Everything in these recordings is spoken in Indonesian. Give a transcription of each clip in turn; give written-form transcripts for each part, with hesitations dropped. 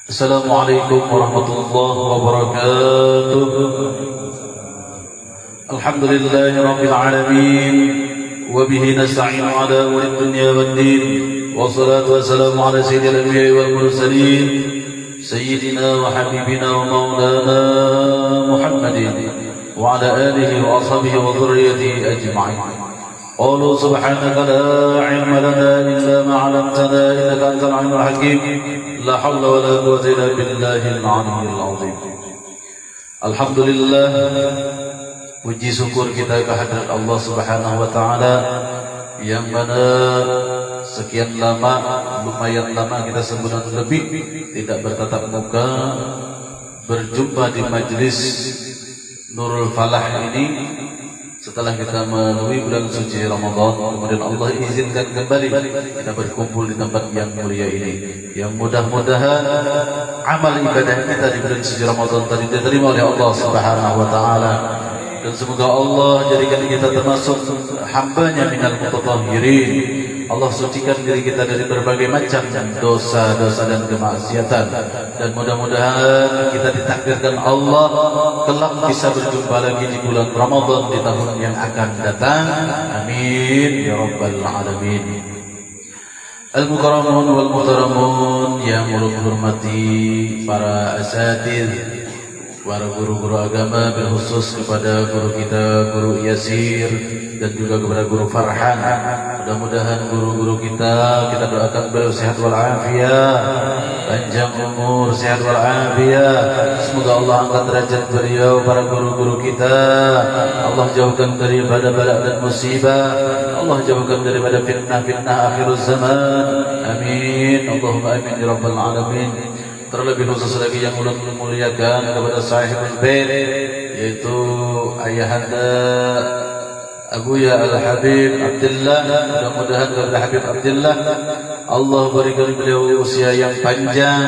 Assalamualaikum warahmatullahi wabarakatuh. Alhamdulillahi rabbil alamin. Wa bihi nasta'inu ala umuri dunya waddin. Wassalatu wassalamu ala sayyidil anbiya'i wal mursalin, sayyidina wa habibina wa maulana Muhammadin wa ala alihi wa ashabihi wa dhurriyyatihi ajma'in. قالوا سبحانك لا علم لنا إلا ما علمتنا إنك أنت العليم الحكيم. لا حول ولا قوة إلا بالله العلي العظيم. Alhamdulillah, puji syukur kita kehadirat Allah Subhanahu wa taala yang mana sekian lama, lumayan lama kita sebulan lebih tidak bertatap muka, berjumpa di majlis Nurul Falah ini. Setelah kita melalui bulan suci Ramadan, kemudian Allah izinkan kembali kita berkumpul di tempat yang mulia ini. Yang mudah-mudahan amal ibadah kita di bulan suci Ramadan tadi diterima oleh Allah Subhanahu wa taala. Dan semoga Allah jadikan kita termasuk hamba-Nya minal mutatahhirin. Allah sucikan diri kita dari berbagai macam dosa-dosa dan kemaksiatan. Dan mudah-mudahan kita ditakdirkan Allah kelak bisa berjumpa lagi di bulan Ramadan di tahun yang akan datang. Amin ya rabbal alamin. Al-mukarramun wal muhtaramun yang hormati para asatidz, para guru-guru agama, berkhusus kepada guru kita, Guru Yasir, dan juga kepada Guru Farhan. Mudah-mudahan guru-guru kita doakan beliau sehat walafiat, panjang umur, sehat walafiat. Semoga Allah angkat derajat beliau, para guru-guru kita. Allah jauhkan daripada bala dan musibah. Allah jauhkan daripada fitnah-fitnah akhirul zaman. Amin. Allahumma amin ya rabbal alamin. Terlebih khusus lagi yang ulun memuliakan kepada sahibul bait, yaitu ayahanda Abuya Al-Habib Abdullah. Mudah-mudahan kepada Habib Abdullah Allah berikan beliau usia yang panjang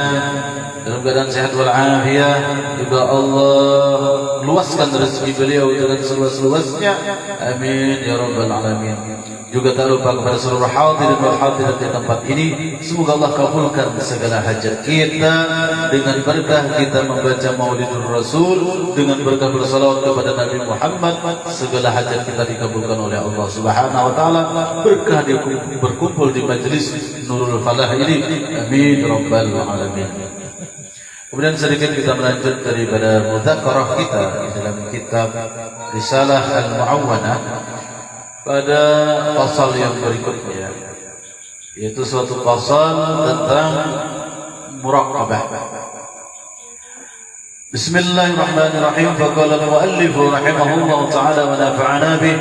dalam keadaan sehat walafiat. Juga Allah luaskan rezeki beliau dengan seluas-luasnya. Amin ya rabbal alamin. Juga tak lupa kepada seluruh hadirin wal hadirat di tempat ini, semoga Allah kabulkan segala hajat kita dengan berkah kita membaca Maulidur Rasul, dengan berkah bersalawat kepada Nabi Muhammad. Segala hajat kita dikabulkan oleh Allah Subhanahu wa taala, berkah berkumpul di majlis Nurul Falah ini. Amin rabbal alamin. Kemudian sedikit kita melanjut daripada mudzakarah kita di dalam kitab Risalah Al-Mu'awwanah pada pasal yang berikutnya, yaitu suatu pasal tentang muraqabah. Bismillahirrahmanirrahim. Faqala al-muallif rahimahullah ta'ala wa nafa'ana bih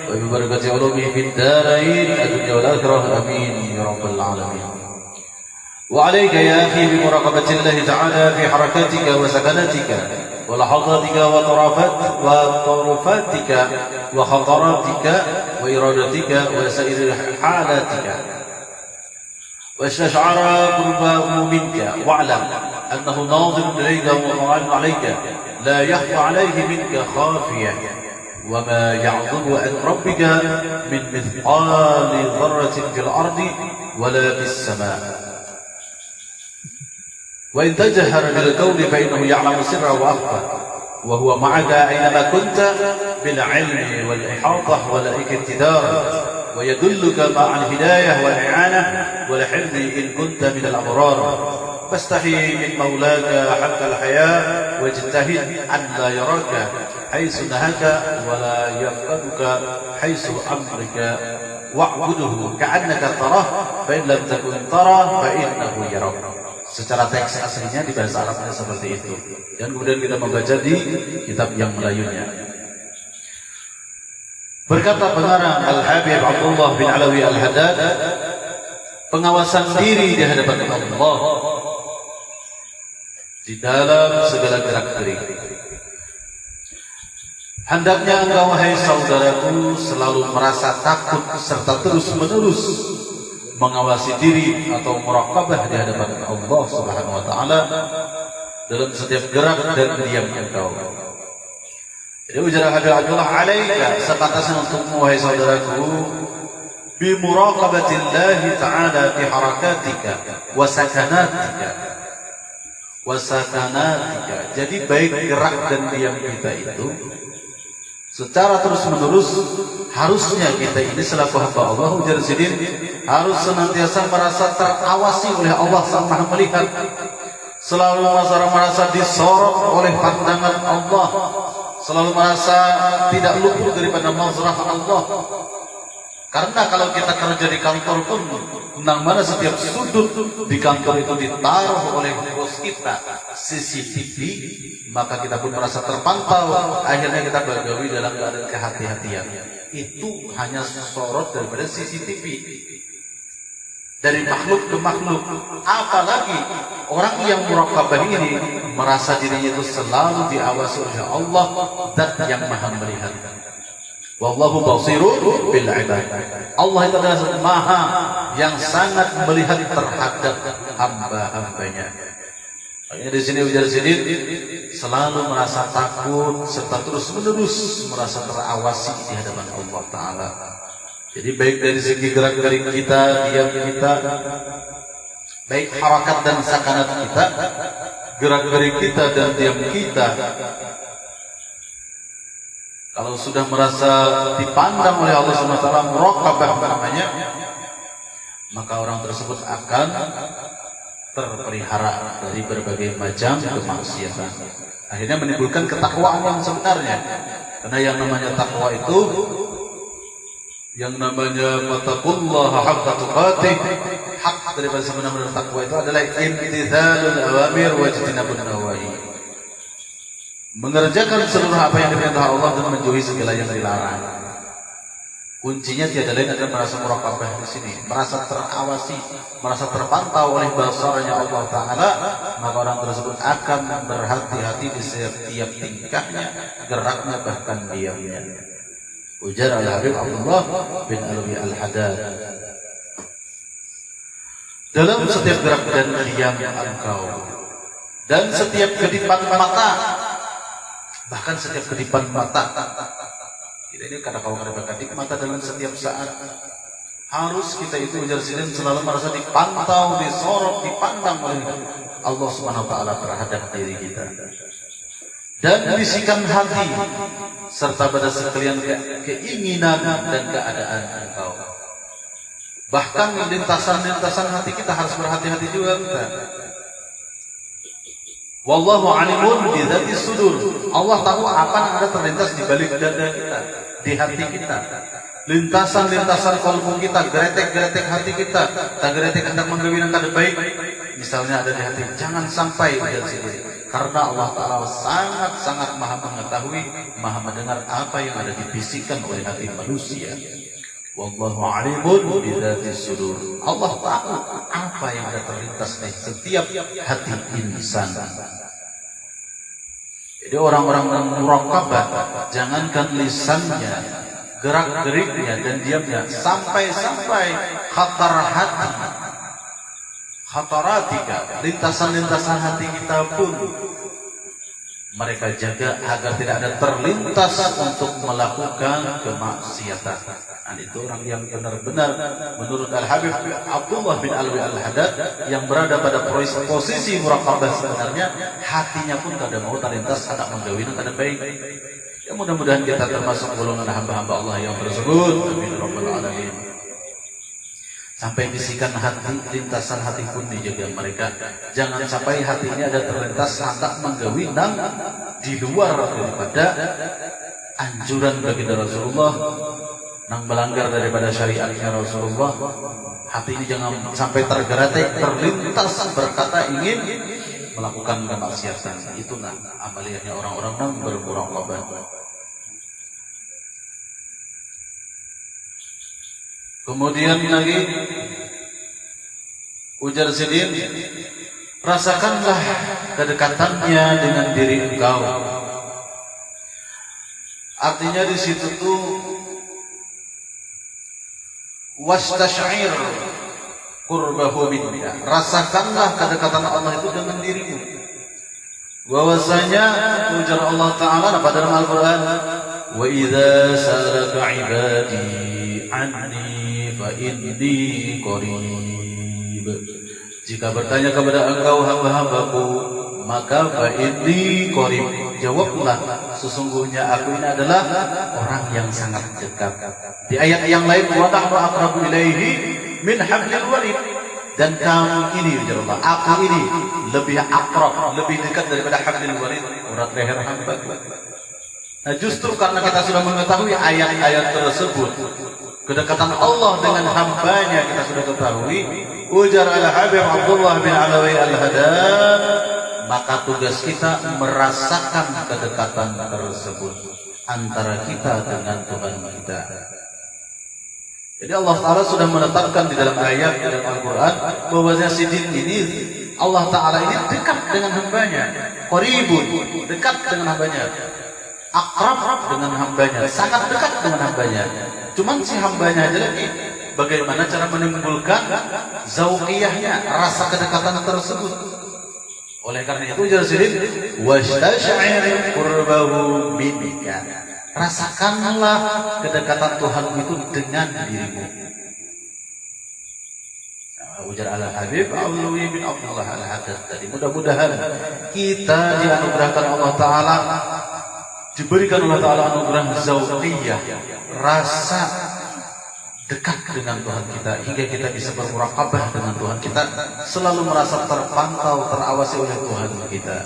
wa bi barakati ulumihi fid darain ad-dunya wal akhirah. Amin ya rabbal alamin. Wa 'alaika ya akhi bi muraqabati Allah ta'ala fi harakatika wa sakanatika ولحظاتك وطرفاتك وخطراتك وإرادتك وسائر حالاتك، واستشعر قربه منك، واعلم أنه ناظر إليك ومطلع عليك، لا يخفى عليه منك خافية، وما يعظم عن ربك من مثقال ذرة في الأرض ولا في السماء. وإن تجهر بالقول فإنه يعلم السر وأخفى، وهو معك أينما كنت بالعلم والإحاطة والاقتدار، ويدلك مع الهداية والإعانة والحفظ إن كنت من الأبرار. فاستحي من مولاك حتى الحياة، واجتهد أن لا يراك حيث نهاك ولا يفقدك حيث أمرك، واعبده كأنك تراه، فإن لم تكن تراه فإنه يراك. Secara teks aslinya di bahasa Arabnya seperti itu, dan kemudian kita membaca di kitab yang Melayunya. Berkata pengarang Al-Habib Abdullah bin Alawi Al-Haddad, pengawasan diri di hadapan Allah di dalam segala gerak-gerik. Hendaknya engkau, wahai saudaraku, selalu merasa takut serta terus-menerus mengawasi diri atau muraqabah di hadapan Allah Subhanahu wa taala dalam setiap gerak dan diam engkau. Jadi ujar Habib Abdullah, alaika, sepantasnya untukmu wahai saudaraku, bi muraqabatillahi ta'ala fi harakatika wa sakanatika, wasakanatika. Jadi baik gerak dan diam kita itu secara terus-menerus harusnya kita ini selaku hamba Allah ujar sidin harus senantiasa merasa terawasi oleh Allah Sang Maha Melihat, selalu merasa disorot oleh pandangan Allah, selalu merasa tidak luput daripada nazrah Allah. Karena kalau kita kerja di kantor pun, nang mana setiap sudut di kantor itu ditaruh oleh bos kita CCTV, maka kita pun merasa terpantau. Akhirnya kita bergawi dalam keadaan kehati-hatian. Itu hanya sorot daripada CCTV. Dari makhluk ke makhluk. Apalagi orang yang muraqabah ini merasa dirinya itu selalu diawasi oleh Allah, Zat yang Maha Melihat. Wallahu basirun bil ibad. Allah itu adalah Maha yang sangat melihat terhadap hamba-hambanya. Makanya di sini ujar sidin selalu merasa takut serta terus-menerus merasa terawasi di hadapan Allah Taala. Jadi baik dari segi gerak-gerik kita, diam kita, baik harakat dan sakanat kita, gerak-gerik kita dan diam kita. Kalau sudah merasa dipandang oleh Allah SWT, muraqabah namanya, maka orang tersebut akan terpelihara dari berbagai macam kemaksiatan. Akhirnya menimbulkan ketakwaan yang sebenarnya. Karena yang namanya takwa itu, yang namanya fattaqullaha haqqa tuqatih, hak daripada sebenarnya takwa itu adalah imtithalul awamir wa ijtinabun nawahi. Mengerjakan seluruh apa yang diperintah Allah dan menjauhi segala yang dilarang. Kuncinya tiada lain adalah merasa muraqabah di sini, merasa terawasi, merasa terpantau oleh basarnya Allah Taala, maka orang tersebut akan berhati-hati di setiap tingkahnya, geraknya bahkan diamnya. Ujar Al-Habib Abdullah bin Alwi Al-Haddad. Dalam setiap gerak dan diam engkau, dan setiap kedipan mata, bahkan setiap kedipan mata, kita ini kadang-kadang kedip mata dalam setiap saat, harus kita itu ujar sidin selalu merasa dipantau, disorot, dipandang oleh Allah Subhanahu wa Ta'ala terhadap diri kita. Dan bisikan hati serta pada sekalian keinginan dan keadaan engkau. Bahkan lintasan-lintasan hati kita harus berhati-hati juga kita. Wallahu alimun bi dzati sudur. Allah tahu apa yang ada terlintas di balik dada kita, di hati kita. Lintasan-lintasan kalbu kita, geretek-geretek hati kita, tak geretek hendak menggawin kada baik, misalnya ada di hati, jangan sampai ujar sidin. Karena Allah Ta'ala sangat-sangat maha mengetahui, maha mendengar apa yang ada dibisikkan oleh hati manusia. Wallahu alimun bi dzati sudur. Allah tahu apa yang ada terlintas di setiap hati insan. Jadi orang-orang yang muraqabah, jangankan lisannya, gerak-geriknya dan diamnya, sampai-sampai khatar hati, khataratika, lintasan-lintasan hati kita pun mereka jaga agar tidak ada terlintas untuk melakukan kemaksiatan. Dan itu orang yang benar-benar menurut Al-Habib Abdullah bin Alwi Al-Haddad yang berada pada posisi muraqabah sebenarnya, hatinya pun kada mau terlintas hendak menggawina kada baik. Ya mudah-mudahan kita termasuk golongan hamba-hamba Allah yang tersebut. Amin rabbal alamin. Sampai bisikan hati, lintasan hati pun dijaga mereka. Jangan sampai hati ini ada terlintas hendak menggawina di luar daripada anjuran baginda Rasulullah, nang melanggar daripada syariatnya Rasulullah. Hati ini jangan sampai tergeretek, terlintas berkata ingin melakukan kemaksiatan. Itu nah amaliyahnya orang-orang yang bermuraqabah. Kemudian lagi ujar sidin, rasakanlah kedekatannya dengan diri engkau. Artinya di situ tuh wastash'ir qurbahu minka. Rasakanlah kedekatan Allah itu dengan dirimu. Bahwasanya ujar Allah Ta'ala pada dalam Al-Quran, wa idza salaka ibadi anni fa inni qarib. Jika bertanya kepada engkau hamba-hambaku maka fa inni qarib, jawablah sesungguhnya aku ini adalah orang yang sangat dekat. Di ayat yang lain wa nahnu aqrabu ilaihi min hablil warid, dan kami ini ya Allah, aku ini lebih akrab, lebih dekat daripada hablil warid, urat leher hamba. Nah, justru karena kita sudah mengetahui ayat-ayat tersebut, kedekatan Allah dengan hambanya kita sudah ketahui, ujar Al-Habib Abdullah bin Alawi Al-Haddad, maka tugas kita merasakan kedekatan tersebut antara kita dengan Tuhan kita. Jadi Allah Ta'ala sudah menetapkan di dalam ayat dalam Al-Quran bahwasanya sidin ini, Allah Ta'ala ini dekat dengan hambanya, qaribun, dekat dengan hambanya, akrab dengan hambanya, sangat dekat dengan hambanya. Cuman si hambanya aja lagi bagaimana cara menimbulkan zauqiyahnya, rasa kedekatan tersebut. Oleh karena itu jadiin wastash'ir qurbahu minka, rasakanlah kedekatan Tuhan itu dengan dirimu. Ujar Al-Habib Alawi bin Abdullah Al-Haddad tadi, mudah-mudahan kita dianugerahkan Allah Ta'ala, diberikan Allah Ta'ala anugerah zauqiyah, rasa dekat dengan Tuhan kita, hingga kita bisa bermuraqabah dengan Tuhan kita, selalu merasa terpantau, terawasi oleh Tuhan kita.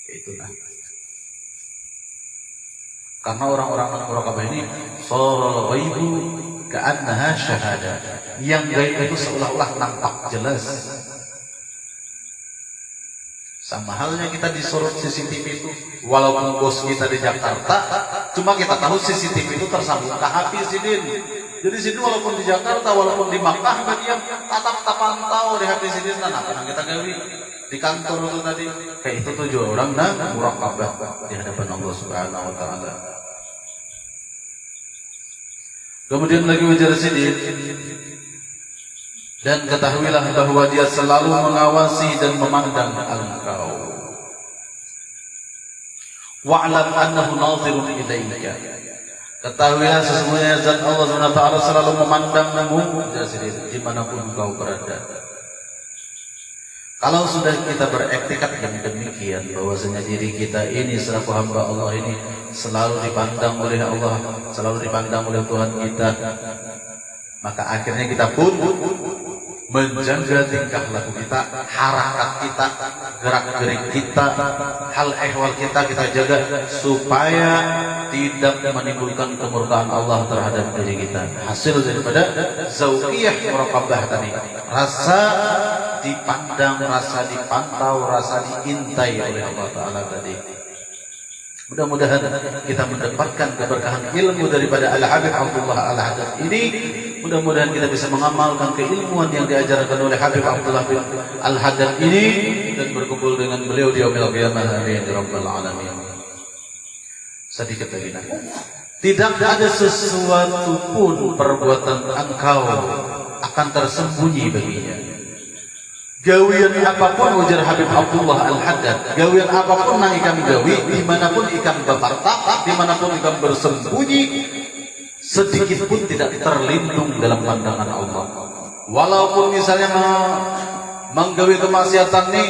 Itulah. Karena orang-orang muraqabah ini sarul ghaibu ka'annaha syahada, yang gaib itu seolah-olah nampak jelas. Sama halnya kita disorot CCTV itu, walaupun bos kita di Jakarta, cuma kita tahu CCTV itu tersambung ke HP Sidin. Jadi Sidin walaupun di Jakarta, walaupun di Makkah, dia tatap pantau di HP Sidin. Nah, karena kita gawi di kantor itu tadi, kayak itu tujuh orang dan muraqabah di hadapan Allah Subhanahu Wa Taala. Kemudian lagi ujar Sidin, dan ketahuilah bahwa dia selalu mengawasi dan memandang engkau. Wa'lam annahu nadhirun ilaika, ketahuilah sesungguhnya zat Allah SWT selalu memandangmu dimanapun engkau berada. Kalau sudah kita beriktikad yang demikian, bahwasanya diri kita ini selaku hamba Allah ini selalu dipandang oleh Allah, selalu dipandang oleh Tuhan kita, maka akhirnya kita pun menjaga tingkah laku kita, harakat kita, gerak-gerik kita, hal ehwal kita jaga supaya tidak menimbulkan kemurkaan Allah terhadap diri kita. Hasil daripada zauqiyah muraqabah tadi, rasa dipandang, rasa dipantau, rasa diintai oleh Allah Ta'ala tadi. Mudah-mudahan kita mendapatkan keberkahan ilmu daripada Al-Habib Abdullah Al-Haddad ini. Mudah-mudahan kita bisa mengamalkan keilmuan yang diajarkan oleh Habib Abdullah bin Al-Haddad ini dan berkumpul dengan beliau di yaumil qiyamah. Amin ya rabbal alamin. Sedikit lagi nanti. Tidak ada sesuatu pun perbuatan engkau akan tersembunyi baginya. Gawian apapun, ujar Habib Abdullah Al-Haddad, gawian apapun yang ikan gawi, dimanapun ikan bertartak, dimanapun ikan bersembunyi, sedikit pun tidak terlindung dalam pandangan Allah. Walaupun misalnya menggawi kemaksiatan nih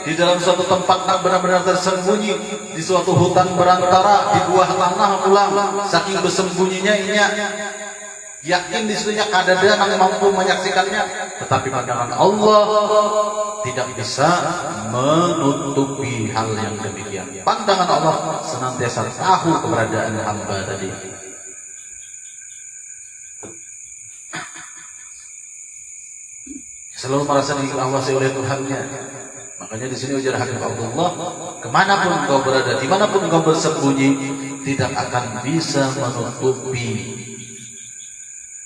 di dalam suatu tempat yang benar-benar tersembunyi, di suatu hutan berantara, di buah tanah pulang, saking bersembunyinya inya, yakin di situnya kadada yang mampu menyaksikannya, tetapi pandangan Allah tidak bisa menutupi hal yang demikian. Pandangan Allah senantiasa tahu keberadaan hamba tadi. Selalu merasa diawasi oleh Tuhannya. Makanya di sini ujar Habib Abdullah, kemanapun engkau berada, dimanapun engkau bersembunyi, tidak akan bisa menutupi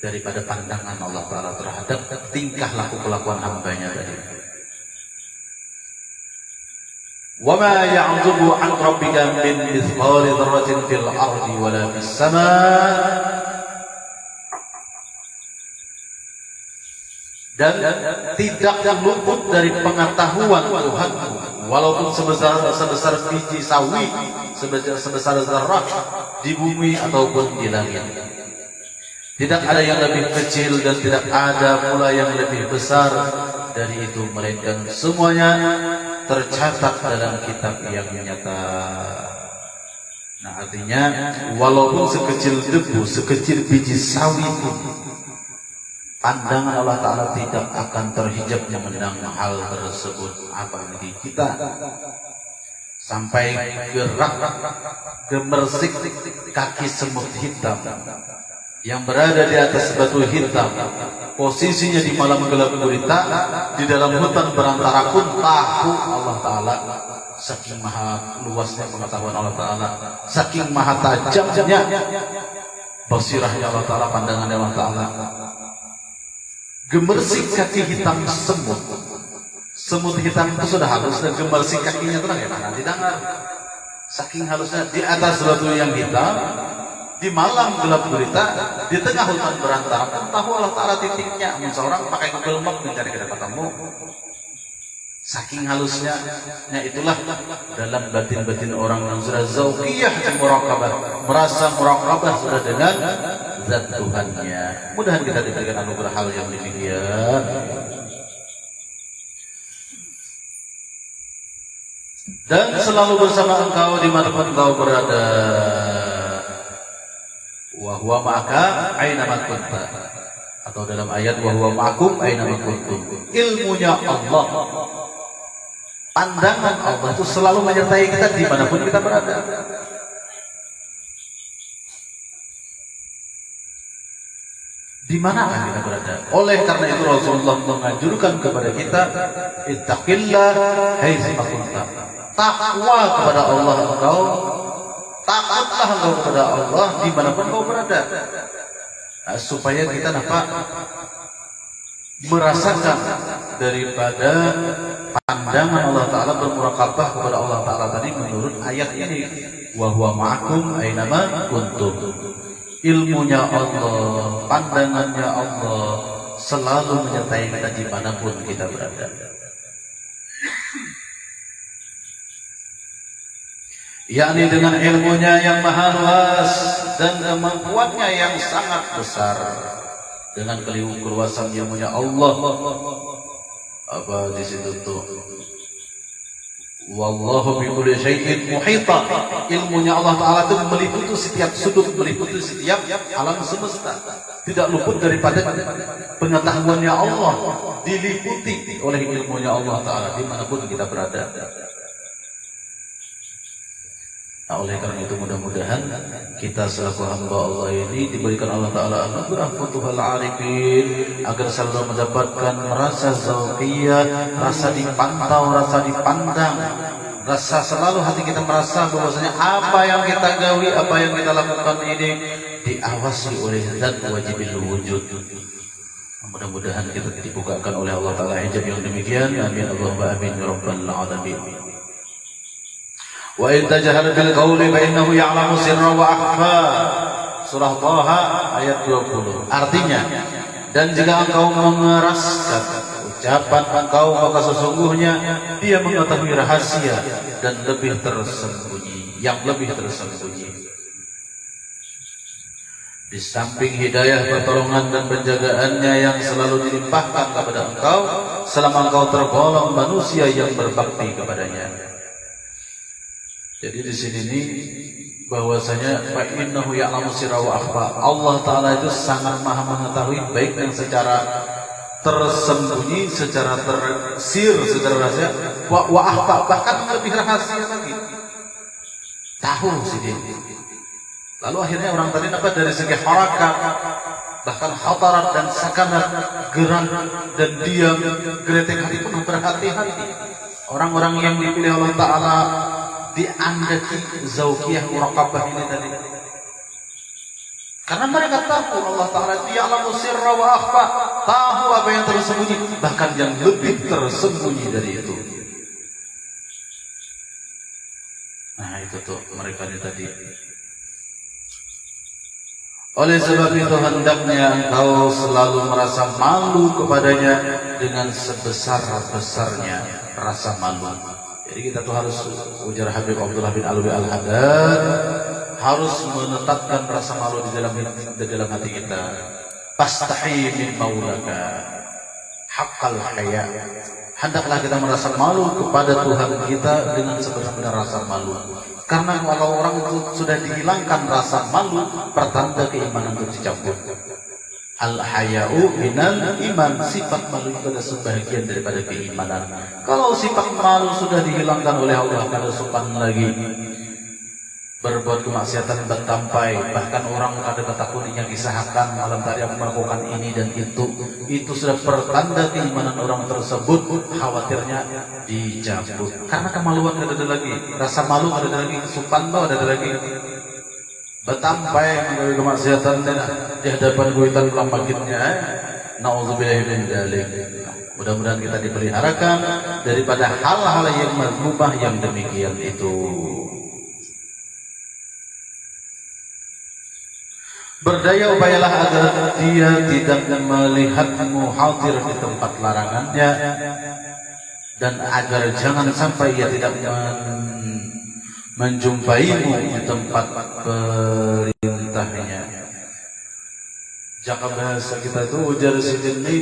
daripada pandangan Allah Ta'ala terhadap tingkah laku kelakuan hambanya tadi. Wa ma ya'zubu 'an rabbika min mithqali dzarratin fil ardi wala fis samaa. Dan tidak luput dari pengetahuan Tuhanmu, walaupun sebesar biji sawi, sebesar zarrah di bumi ataupun di langit. Tidak ada yang lebih kecil dan tidak ada pula yang lebih besar dari itu, melainkan semuanya tercatat dalam kitab yang nyata. Nah, artinya walaupun sekecil debu, sekecil biji sawi pun, pandangan Allah Ta'ala tidak akan terhijabnya menang hal tersebut. Apa di kita sampai gerak gemersik kaki semut hitam yang berada di atas batu hitam, posisinya di malam gelap gulita di dalam hutan berantara pun tahu Allah Ta'ala. Saking maha luasnya pengetahuan Allah Ta'ala, saking maha tajamnya basirahnya Allah Ta'ala, pandangannya Allah Ta'ala. Gemersik kaki hitam semut. Semut hitam itu sudah halus dan gemersik kakinya itu bagaimana didengar. Saking halusnya di atas batu yang hitam, di malam gelap gulita, di tengah hutan berantara pun tahu Allah Ta'ala titiknya. Seorang pakai Google Map mencari ketemu. Saking halusnya, nah itulah dalam batin-batin orang yang sudah zauqiyah muraqabah, merasa muraqabah sudah dengan zat Tuhannya. Mudahan kita diberikan anugerah hal yang demikian. Dan selalu bersama engkau dimanapun engkau berada. Wa huwa ma'aka aina ma kunta. Atau dalam ayat wa huwa ma'akum aina ma kuntum. Ilmunya Allah, pandangan Allah itu selalu menyertai kita dimanapun kita berada. Di mana kita berada? Oleh karena itu Rasulullah menganjurkan kepada kita, ittaqillah haitsu kunta. Takwa kepada Allah engkau, takutlah engkau kepada Allah dimanapun engkau berada. Nah, supaya kita dapat merasakan daripada pandangan Allah Ta'ala, bermuraqabah kepada Allah Ta'ala tadi menurut ayat ini, wa huwa ma'akum ainama kuntum. Ilmunya Allah, pandangannya Allah selalu menyertai kita dimanapun kita berada. Yakni dengan ilmunya yang maha luas dan kemampuannya yang sangat besar. Dengan keluasan ilmunya Allah, apa di situ tuh? Wallahu bi kulli syai'in muhita. Ilmunya Allah Ta'ala itu meliputi setiap sudut, meliputi setiap alam semesta. Tidak luput daripada pengetahuannya Allah, diliputi oleh ilmunya Allah Ta'ala dimanapun kita berada. Nah, oleh karena itu mudah-mudahan kita selaku hamba Allah ini diberikan Allah Ta'ala anugerah futuhal arifin, agar selalu mendapatkan rasa zauqiyah, rasa dipantau, rasa dipandang, rasa selalu hati kita merasa bahwasanya apa yang kita gawi, apa yang kita lakukan ini diawasi oleh zat wajibil wujud. Mudah-mudahan kita dibukakan oleh Allah Ta'ala hijab yang demikian. Amin Allahumma amin ya rabbal alamin. Wa in tajhar bil qawli fa innahu ya'lamu sirra wa akhfa. Surah Thaha ayat 20. Artinya, dan jika engkau mengeraskan ucapan engkau, maka sesungguhnya dia mengetahui rahasia dan lebih tersembunyi, yang lebih tersembunyi. Di samping hidayah, pertolongan dan penjagaannya yang selalu dilimpahkan kepada engkau selama engkau tergolong manusia yang berbakti kepadanya. Jadi di sini ini bahwasanya fa innahu ya'lamu sirra wa akhfa. Allah Ta'ala itu sangat maha mengetahui baik yang secara tersembunyi, secara tersir, secara rahasia, wa akhfa, bahkan lebih rahasia lagi. Tahu sih dia. Lalu akhirnya orang tadi dapat dari segi harakat, bahkan hatarat dan sakanat, gerak dan diam, geretek hati pun berhati-hati. Orang-orang yang dipilih Allah Ta'ala diandaki zauqiyah muraqabah ini tadi, karena mereka tahu Allah Ta'ala itu ya'lamu sirra wa akhfa, tahu apa yang tersembunyi, bahkan yang lebih tersembunyi dari itu. Nah itu tuh mereka ini tadi. Oleh sebab itu hendaknya engkau selalu merasa malu kepadanya dengan sebesar-besarnya rasa malu. Jadi kita tuh harus, ujar Habib Abdullah bin Alwi Al-Haddad, harus menetapkan rasa malu di dalam hati kita. Fastahi min maulaka haqqal haya. hendaklah kita merasa malu kepada Tuhan kita dengan sebenar-benar rasa malu. Karena kalau orang itu sudah dihilangkan rasa malu, pertanda keimanan itu dicabut. Al-haya'u minal iman, sifat malu itu adalah sebagian daripada keimanan. Kalau sifat malu sudah dihilangkan oleh Allah, kada sopan lagi berbuat kemaksiatan bertampai, bahkan orang kada ketakutannya kisahkan malam tadi aku melakukan ini dan itu sudah pertanda keimanan orang tersebut, khawatirnya dicabut. Karena kemaluan kada ada lagi, rasa malu kada ada lagi, sopan ada lagi. Bertampai menggawe kemaksiatan di hadapan kuitan pulang bangkitnya. Nauzubillahi min dzalik. Mudah-mudahan kita dipeliharakan daripada hal-hal yang mazmumah yang demikian itu. Berdaya upayalah agar dia tidak melihatmu hadir di tempat larangannya, dan agar jangan sampai ia tidak menjumpaimu di tempat perintahnya. Jaka bahasa kita itu ujar sini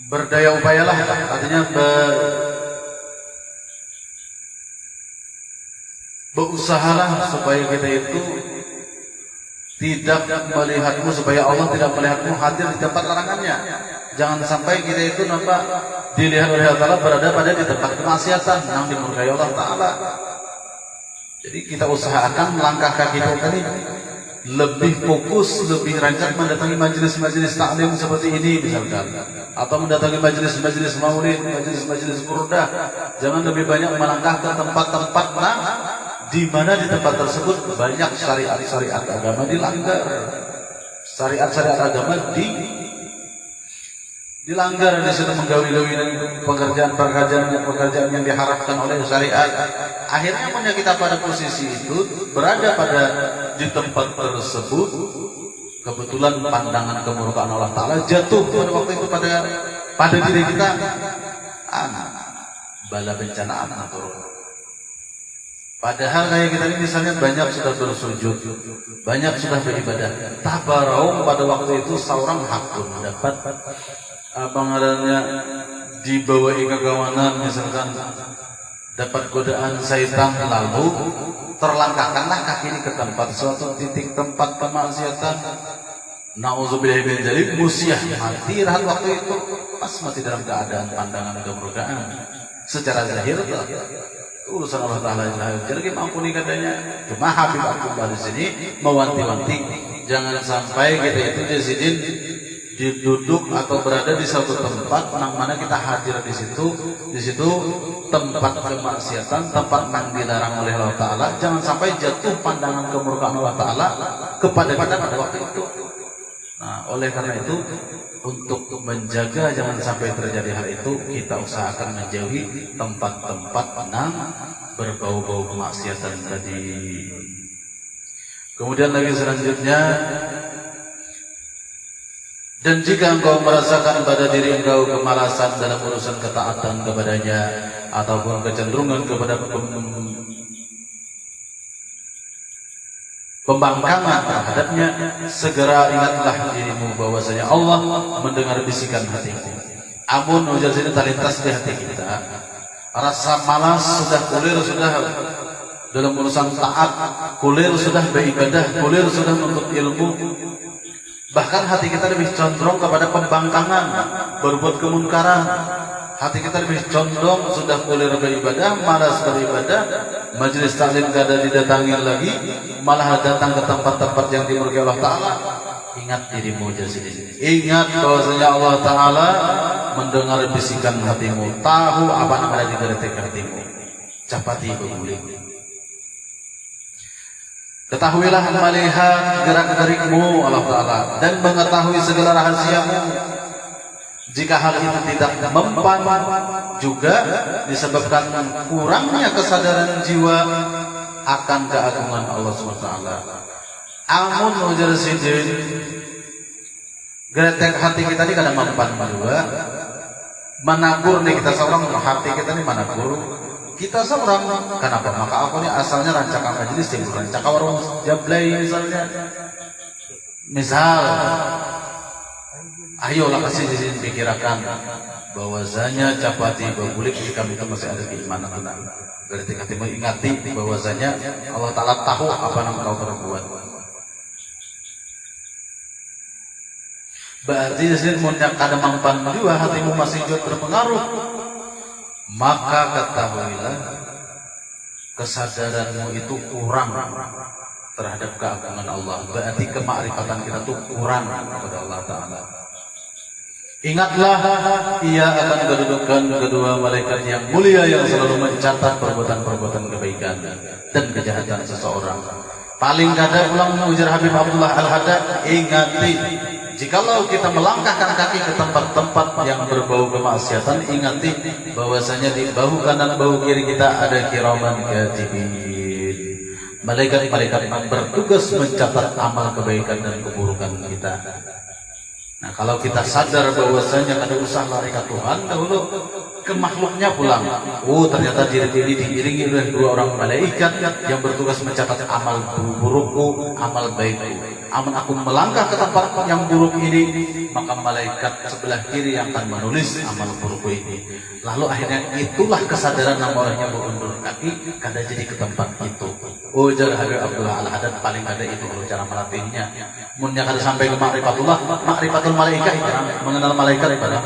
berdaya upayalah, artinya berusahalah supaya kita itu tidak melihatmu, supaya Allah tidak melihatmu hadir di tempat larangannya. Jangan sampai kita itu nampak dilihat oleh Allah Ta'ala berada pada di tempat kemaksiatan yang dimurkai Allah Ta'ala. Jadi kita usahakan langkah kaki kita ini lebih fokus, lebih rancak mendatangi majelis-majelis taklim seperti ini misalkan, atau mendatangi majelis-majelis maulid, majelis-majelis burdah. Jangan lebih banyak melangkah ke tempat-tempat di mana di tempat tersebut banyak syariat-syariat agama dilanggar, syariat-syariat agama dilanggar. Di situ menggawi-gawi pekerjaan yang diharapkan oleh syariat. Akhirnya punya kita pada posisi itu berada di tempat tersebut, kebetulan pandangan kemurkaan Allah Ta'ala jatuh pada waktu itu pada diri kita, bala bencana turun. Padahal kayak kita ini misalnya banyak sudah bersujud, banyak sudah beribadah, tabarau pada waktu itu seorang hakun dapat apa ngarannya dibawai kekawanan, misalkan dapat godaan syaitan, lalu terlangkahkanlah kaki ini ke tempat suatu titik tempat kemaksiatan. Nauzubillahi min dzalik, musiah mati rahat waktu itu, pas mati dalam keadaan pandangan kemurkaan. Secara zahir urusan Allah Ta'ala jadi mampuni katanya. Cuma Habib Abdullah di sini mewanti-wanti jangan sampai kita itu di sini duduk atau berada di satu tempat yang mana kita hadir di situ tempat kemaksiatan, tempat yang dilarang oleh Allah Ta'ala. Jangan sampai jatuh pandangan kemurkaan Allah Ta'ala kepada kita pada waktu itu. Nah, oleh karena itu untuk menjaga jangan sampai terjadi hal itu, kita usahakan menjauhi tempat-tempat yang berbau-bau kemaksiatan tadi. Kemudian lagi selanjutnya, dan jika engkau merasakan pada diri engkau kemalasan dalam urusan ketaatan kepadanya ataupun kecenderungan kepada pembangkangan terhadapnya, segera ingatlah dirimu bahwasanya Allah mendengar bisikan hatimu. Amun ujar sini terlintas di hati kita, rasa malas sudah kulir, sudah dalam urusan taat, kulir sudah beribadah, kulir sudah menuntut ilmu. Bahkan hati kita lebih condong kepada pembangkangan, berbuat kemunkaran. Hati kita lebih condong sudah kulir beribadah, malas beribadah, majelis taklim kada didatangi lagi, malah datang ke tempat-tempat yang dimurkai Allah Ta'ala. Ingat dirimu jadi ingat bahwasanya Allah Ta'ala mendengar bisikan hatimu, tahu apa yang ada di geritik hatimu. Capati berguling. Ketahuilah melihat gerak-gerikmu Allah Ta'ala dan mengetahui segala rahasiamu. Jika hal itu tidak mempan, juga disebabkan kurangnya kesadaran jiwa akan keagungan Allah SWT. Amun ujar sidin, geretek hati kita ini kadang mempan juga. Manabur nih kita seorang, hati kita ini manabur. Kita seorang, kenapa? Maka aku ini asalnya rancakan majelis, timbul rancakan warung jablay misalnya. Misal, ayolah kasih pikirkan bahwasanya capati babulik kami itu masih ada keimanan tenang. Berarti kami mengingati bahwasanya Allah Ta'ala tahu apa yang kau perbuat. Berarti disini munyak kada mampan juga hatimu masih juga terpengaruh, maka ketahuilah kesadaranmu itu kurang terhadap keagungan Allah. Berarti kemakrifatan kita itu kurang kepada Allah Ta'ala. Ingatlah, ia akan kedudukan kedua malaikat yang mulia yang selalu mencatat perbuatan-perbuatan kebaikan dan kejahatan seseorang. Paling kada ulang ujar Habib Abdullah Al-Haddad, ingati, jikalau kita melangkahkan kaki ke tempat-tempat yang berbau kemaksiatan, ingati bahwasanya di bahu kanan bahu kiri kita ada kiraman katibin, malaikat-malaikat yang bertugas mencatat amal kebaikan dan keburukan kita. Nah, kalau kita sadar bahwasanya kada usah lari ke Tuhan, dahulu ke makhluknya pulang. Oh, ternyata diri ini diiringi oleh dua orang malaikat yang bertugas mencatat amal burukku, amal baikku. Amun aku melangkah ke tempat yang buruk ini, maka malaikat sebelah kiri yang akan menulis amal burukku ini. Lalu akhirnya itulah kesadaran namanya berundur kaki kada jadi ke tempat itu. Ujar Habib Abdullah Al-Haddad, paling ada itu cara melatihnya. Munnya kada sampai ke makrifatullah, makrifatul malaikat mengenal malaikat ibadah.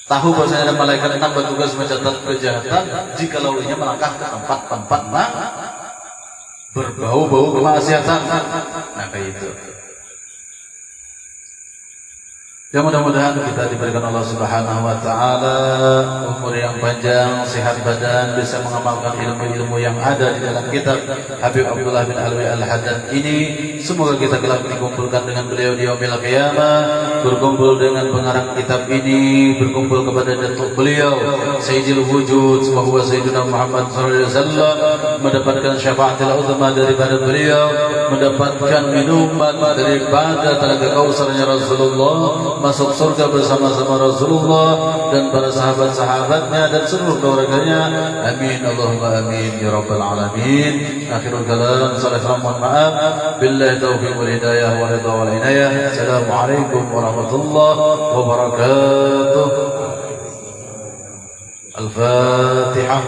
Tahu bahwasanya ada malaikat yang bertugas mencatat kejahatan jikalau ia melangkah ke tempat-tempat berbau-bau kemaksiatan. Nah, kayak itu. Ya, mudah-mudahan kita diberikan Allah Subhanahu wa Ta'ala umur yang panjang, sehat badan, bisa mengamalkan ilmu-ilmu yang ada di dalam kitab Habib Abdullah bin Alwi Al-Haddad ini. Semoga kita kelak dikumpulkan dengan beliau di yaumil qiyamah, berkumpul dengan pengarang kitab ini, berkumpul kepada datuk beliau Sayyidil Wujud wa Sayyidina Muhammad sallallahu alaihi wasallam, mendapatkan syafaatul uzma daripada beliau, mendapatkan minuman daripada telaga kausarnya Rasulullah, masuk surga bersama-sama Rasulullah dan para sahabat-sahabatnya dan seluruh keluarganya. Amin Allahumma amin ya rabbal alamin. Akhirul kalam, salam mohon maaf. Billahi taufiq wal hidayah wa ridha wal inayah. Assalamualaikum warahmatullahi wabarakatuh. Al-Fatihah.